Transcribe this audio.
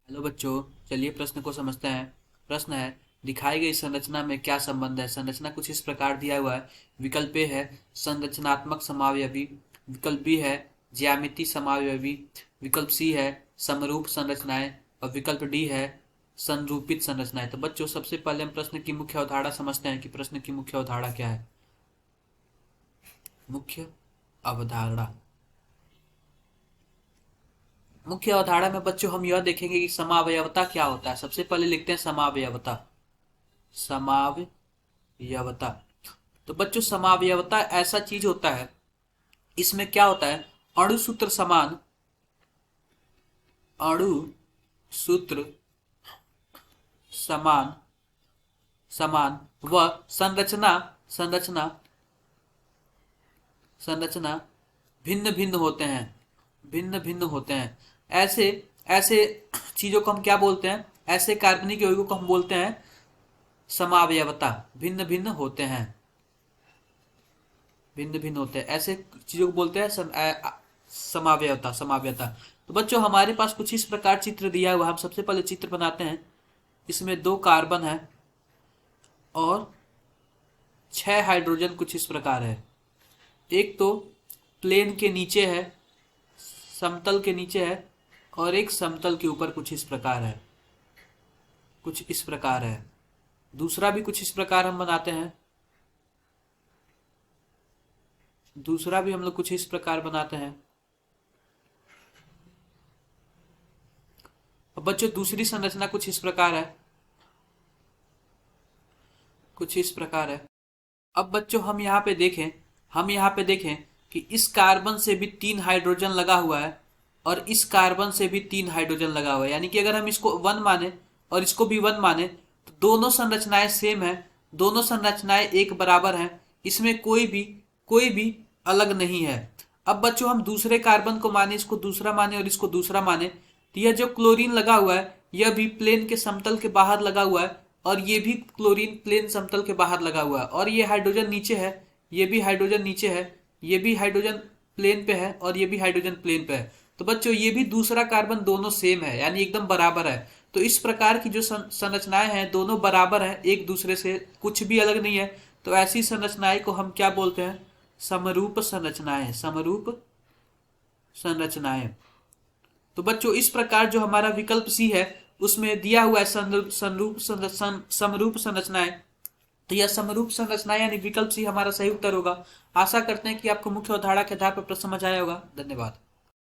Hello बच्चों, चलिए प्रश्न को समझते हैं। प्रश्न है, दिखाई गई संरचना में क्या संबंध है। संरचना कुछ इस प्रकार दिया हुआ है। विकल्प ए है संरचनात्मक समावयवी, विकल्प बी है ज्यामिति समावयवी, विकल्प सी है समरूप संरचनाएं और विकल्प डी है संरूपित संरचनाएं। तो बच्चों, सबसे पहले हम प्रश्न की मुख्य अवधारणा समझते हैं कि प्रश्न की मुख्य अवधारणा क्या है। मुख्य अवधारणा मुख्य अवधारणा में बच्चों हम यह देखेंगे कि समावयवता क्या होता है। सबसे पहले लिखते हैं समावयवता। समावयवता, तो बच्चों समावयवता ऐसा चीज होता है, इसमें क्या होता है, अणु सूत्र समान, अणु सूत्र समान समान व संरचना संरचना संरचना भिन्न भिन्न होते हैं, भिन्न भिन्न होते हैं। ऐसे ऐसे चीजों को हम क्या बोलते हैं, ऐसे कार्बनिक यौगिकों को हम बोलते हैं समावयवता। भिन्न भिन्न होते हैं, भिन्न भिन्न होते हैं, ऐसे चीजों को बोलते हैं समावयवता। समावयवता, तो बच्चों हमारे पास कुछ इस प्रकार चित्र दिया हुआ। हम सबसे पहले चित्र बनाते हैं। इसमें 2 कार्बन है और 6 हाइड्रोजन कुछ इस प्रकार है। एक तो प्लेन के नीचे है, समतल के नीचे है, और एक समतल के ऊपर कुछ इस प्रकार है, कुछ इस प्रकार है। दूसरा भी कुछ इस प्रकार हम बनाते हैं, दूसरा भी हम लोग कुछ इस प्रकार बनाते हैं। अब बच्चों दूसरी संरचना कुछ इस प्रकार है, कुछ इस प्रकार है। अब बच्चों हम यहाँ पे देखें, हम यहाँ पे देखें कि इस कार्बन से भी 3 हाइड्रोजन लगा हुआ है और इस कार्बन से भी 3 हाइड्रोजन लगा हुआ है। यानी कि अगर हम इसको 1 माने और इसको भी 1 माने तो दोनों संरचनाएं सेम है, दोनों संरचनाएं एक बराबर हैं। इसमें कोई भी अलग नहीं है। अब बच्चों हम दूसरे कार्बन को माने, इसको दूसरा माने और इसको दूसरा माने, तो यह जो क्लोरीन लगा हुआ है यह भी प्लेन के समतल के बाहर लगा हुआ है और ये भी क्लोरीन प्लेन समतल के बाहर लगा हुआ है। और ये हाइड्रोजन नीचे है, ये भी हाइड्रोजन नीचे है, ये भी हाइड्रोजन प्लेन पे है और ये भी हाइड्रोजन प्लेन पे है। तो बच्चों ये भी दूसरा कार्बन दोनों सेम है, यानी एकदम बराबर है। तो इस प्रकार की जो संरचनाएं हैं दोनों बराबर हैं एक दूसरे से, कुछ भी अलग नहीं है। तो ऐसी संरचनाएं को हम क्या बोलते हैं, समरूप संरचनाएं। समरूप संरचनाएं। तो बच्चों इस प्रकार जो हमारा विकल्प सी है उसमें दिया हुआ है समरूप संरचनाएं। तो यह समरूप संरचना यानी विकल्प सी हमारा सही उत्तर होगा। आशा करते हैं कि आपको मुख्य अवधारणा के आधार पर प्रश्न समझ आया होगा। धन्यवाद।